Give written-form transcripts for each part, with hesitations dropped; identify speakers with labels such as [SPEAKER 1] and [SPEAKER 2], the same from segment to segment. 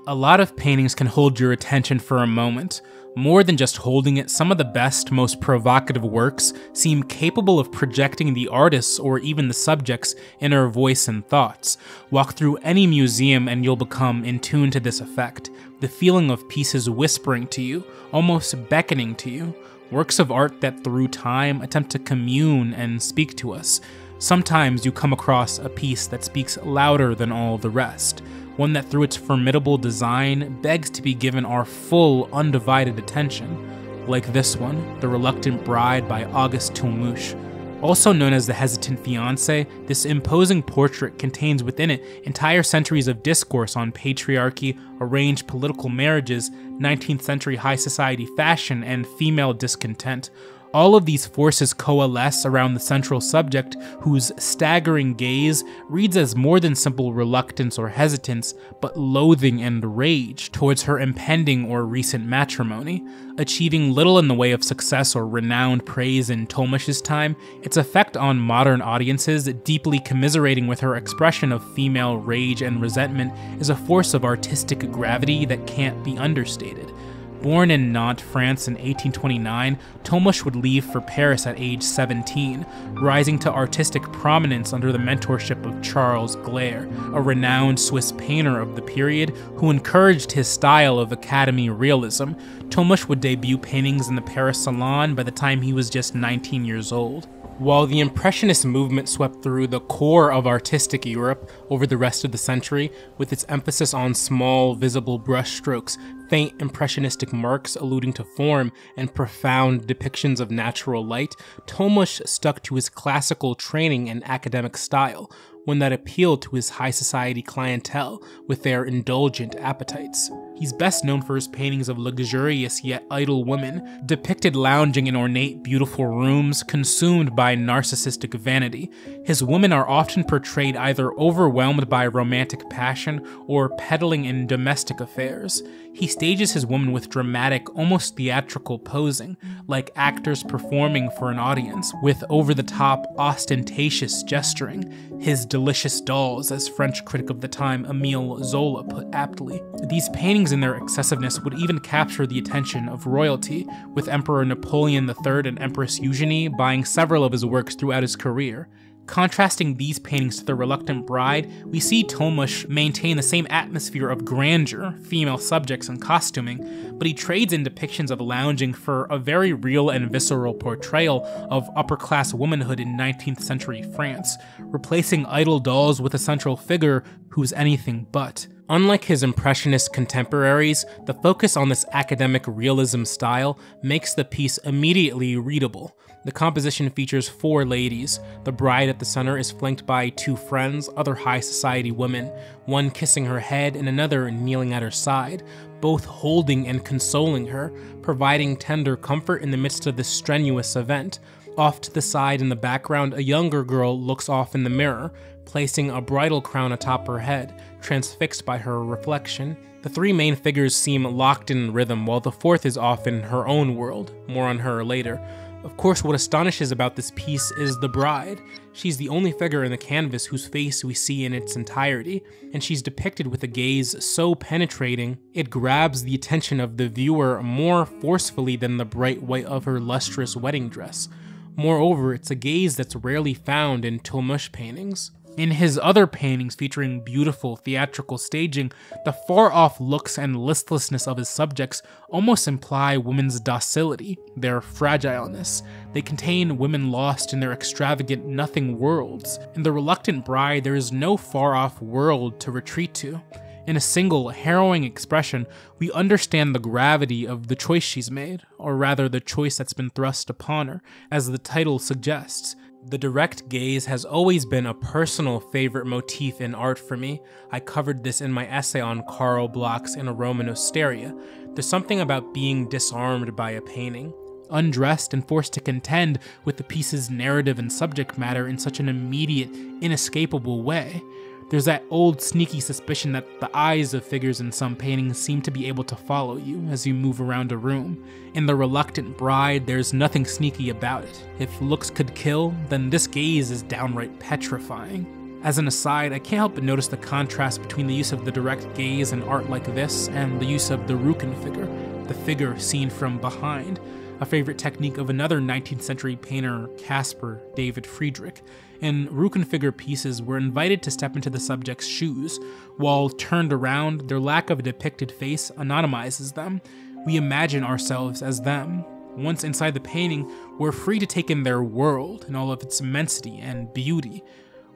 [SPEAKER 1] A lot of paintings can hold your attention for a moment. More than just holding it, some of the best, most provocative works seem capable of projecting the artist's or even the subject's inner voice and thoughts. Walk through any museum and you'll become in tune to this effect. The feeling of pieces whispering to you, almost beckoning to you. Works of art that through time attempt to commune and speak to us. Sometimes you come across a piece that speaks louder than all the rest. One that through its formidable design begs to be given our full, undivided attention. Like this one, The Reluctant Bride by Auguste Toulmouche. Also known as The Hesitant Fiancé, this imposing portrait contains within it entire centuries of discourse on patriarchy, arranged political marriages, 19th century high society fashion, and female discontent. All of these forces coalesce around the central subject, whose staggering gaze reads as more than simple reluctance or hesitance, but loathing and rage towards her impending or recent matrimony. Achieving little in the way of success or renowned praise in Toulmouche's time, its effect on modern audiences, deeply commiserating with her expression of female rage and resentment, is a force of artistic gravity that can't be understated. Born in Nantes, France in 1829, Toulmouche would leave for Paris at age 17, rising to artistic prominence under the mentorship of Charles Glaire, a renowned Swiss painter of the period who encouraged his style of Academy realism. Toulmouche would debut paintings in the Paris Salon by the time he was just 19 years old. While the Impressionist movement swept through the core of artistic Europe over the rest of the century, with its emphasis on small, visible brushstrokes, faint impressionistic marks alluding to form, and profound depictions of natural light, Toulmouche stuck to his classical training and academic style, one that appealed to his high society clientele with their indulgent appetites. He's best known for his paintings of luxurious yet idle women, depicted lounging in ornate, beautiful rooms, consumed by narcissistic vanity. His women are often portrayed either overwhelmed by romantic passion or peddling in domestic affairs. He stages his women with dramatic, almost theatrical posing, like actors performing for an audience, with over-the-top, ostentatious gesturing. His delicious dolls, as French critic of the time Émile Zola put aptly. These paintings in their excessiveness would even capture the attention of royalty, with Emperor Napoleon III and Empress Eugenie buying several of his works throughout his career. Contrasting these paintings to The Reluctant Bride, we see Toulmouche maintain the same atmosphere of grandeur, female subjects and costuming, but he trades in depictions of lounging for a very real and visceral portrayal of upper-class womanhood in 19th century France, replacing idle dolls with a central figure who's anything but. Unlike his Impressionist contemporaries, the focus on this academic realism style makes the piece immediately readable. The composition features 4 ladies. The bride at the center is flanked by 2 friends, other high society women, one kissing her head and another kneeling at her side, both holding and consoling her, providing tender comfort in the midst of this strenuous event. Off to the side in the background, a younger girl looks off in the mirror, placing a bridal crown atop her head, transfixed by her reflection. The 3 main figures seem locked in rhythm, while the 4th is off in her own world. More on her later. Of course, what astonishes about this piece is the bride. She's the only figure in the canvas whose face we see in its entirety, and she's depicted with a gaze so penetrating, it grabs the attention of the viewer more forcefully than the bright white of her lustrous wedding dress. Moreover, it's a gaze that's rarely found in Toulmouche paintings. In his other paintings featuring beautiful theatrical staging, the far-off looks and listlessness of his subjects almost imply women's docility, their fragileness. They contain women lost in their extravagant nothing worlds. In The Reluctant Bride, there is no far-off world to retreat to. In a single, harrowing expression, we understand the gravity of the choice she's made, or rather the choice that's been thrust upon her, as the title suggests. The direct gaze has always been a personal favorite motif in art for me. I covered this in my essay on Karl Bloch's In a Roman Osteria. There's something about being disarmed by a painting, undressed and forced to contend with the piece's narrative and subject matter in such an immediate, inescapable way. There's that old sneaky suspicion that the eyes of figures in some paintings seem to be able to follow you as you move around a room. In The Reluctant Bride, there's nothing sneaky about it. If looks could kill, then this gaze is downright petrifying. As an aside, I can't help but notice the contrast between the use of the direct gaze in art like this and the use of the Röntgenfiguur, the figure seen from behind, a favorite technique of another 19th century painter, Caspar David Friedrich. In Röntgenfiguur pieces, we're invited to step into the subject's shoes. While turned around, their lack of a depicted face anonymizes them. We imagine ourselves as them. Once inside the painting, we're free to take in their world in all of its immensity and beauty.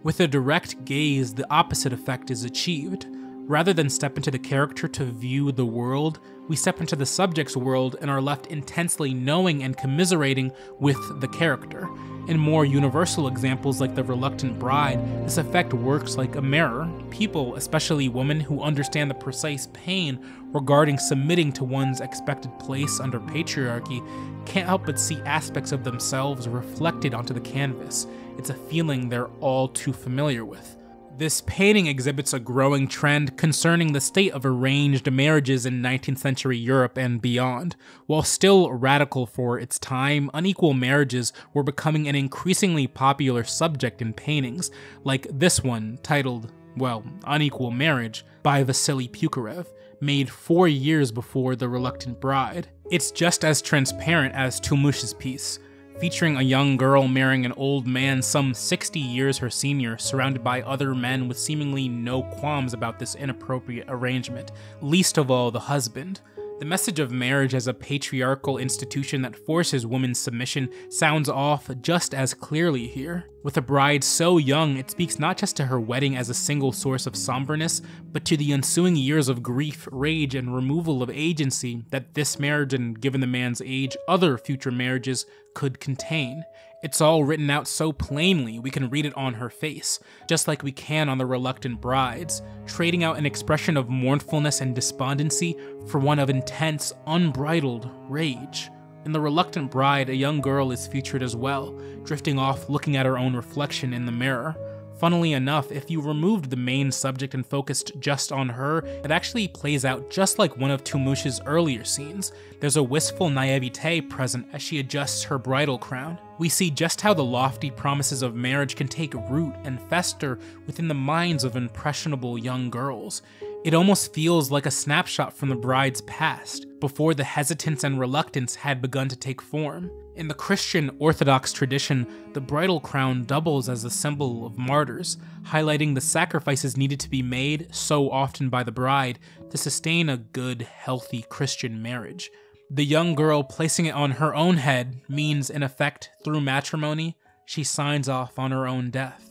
[SPEAKER 1] With a direct gaze, the opposite effect is achieved. Rather than step into the character to view the world, we step into the subject's world and are left intensely knowing and commiserating with the character. In more universal examples like The Reluctant Bride, this effect works like a mirror. People, especially women who understand the precise pain regarding submitting to one's expected place under patriarchy, can't help but see aspects of themselves reflected onto the canvas. It's a feeling they're all too familiar with. This painting exhibits a growing trend concerning the state of arranged marriages in 19th century Europe and beyond. While still radical for its time, unequal marriages were becoming an increasingly popular subject in paintings, like this one titled, well, Unequal Marriage by Vasily Pukarev, made 4 years before The Reluctant Bride. It's just as transparent as Toulmouche's piece, featuring a young girl marrying an old man some 60 years her senior, surrounded by other men with seemingly no qualms about this inappropriate arrangement, least of all the husband. The message of marriage as a patriarchal institution that forces women's submission sounds off just as clearly here. With a bride so young, it speaks not just to her wedding as a single source of somberness, but to the ensuing years of grief, rage, and removal of agency that this marriage, and given the man's age, other future marriages could contain. It's all written out so plainly we can read it on her face, just like we can on The Reluctant Bride's, trading out an expression of mournfulness and despondency for one of intense, unbridled rage. In The Reluctant Bride, a young girl is featured as well, drifting off looking at her own reflection in the mirror. Funnily enough, if you removed the main subject and focused just on her, it actually plays out just like one of Toulmouche's earlier scenes. There's a wistful naivete present as she adjusts her bridal crown. We see just how the lofty promises of marriage can take root and fester within the minds of impressionable young girls. It almost feels like a snapshot from the bride's past, before the hesitance and reluctance had begun to take form. In the Christian Orthodox tradition, the bridal crown doubles as a symbol of martyrs, highlighting the sacrifices needed to be made so often by the bride to sustain a good, healthy Christian marriage. The young girl placing it on her own head means, in effect, through matrimony, she signs off on her own death.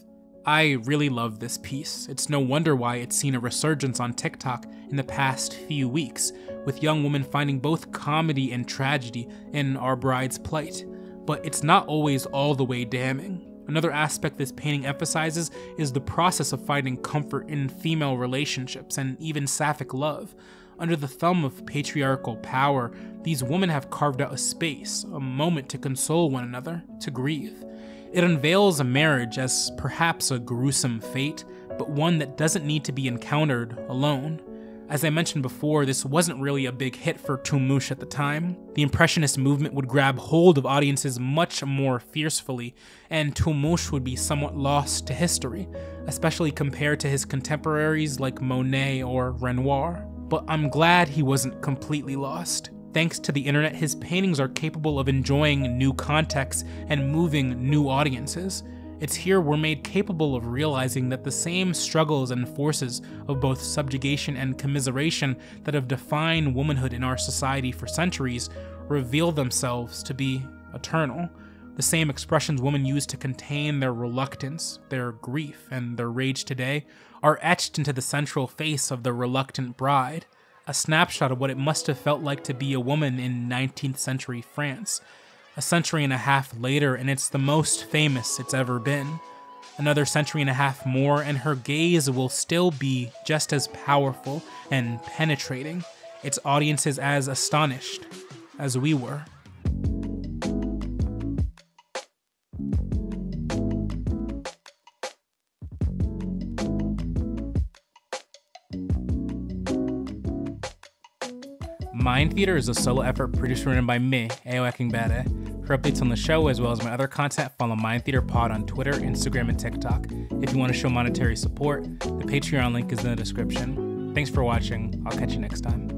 [SPEAKER 1] I really love this piece. It's no wonder why it's seen a resurgence on TikTok in the past few weeks, with young women finding both comedy and tragedy in our bride's plight. But it's not always all the way damning. Another aspect this painting emphasizes is the process of finding comfort in female relationships and even sapphic love. Under the thumb of patriarchal power, these women have carved out a space, a moment to console one another, to grieve. It unveils a marriage as perhaps a gruesome fate, but one that doesn't need to be encountered alone. As I mentioned before, this wasn't really a big hit for Toulmouche at the time. The Impressionist movement would grab hold of audiences much more fiercely, and Toulmouche would be somewhat lost to history, especially compared to his contemporaries like Monet or Renoir. But I'm glad he wasn't completely lost. Thanks to the internet, his paintings are capable of enjoying new contexts and moving new audiences. It's here we're made capable of realizing that the same struggles and forces of both subjugation and commiseration that have defined womanhood in our society for centuries reveal themselves to be eternal. The same expressions women use to contain their reluctance, their grief, and their rage today are etched into the central face of The Reluctant Bride, a snapshot of what it must have felt like to be a woman in 19th century France. A century and a half later, and it's the most famous it's ever been. Another century and a half more, and her gaze will still be just as powerful and penetrating, its audiences as astonished as we were. Mind Theater is a solo effort produced and written by me, Eo Ekingbere. For updates on the show, as well as my other content, follow Mind Theater Pod on Twitter, Instagram, and TikTok. If you want to show monetary support, the Patreon link is in the description. Thanks for watching. I'll catch you next time.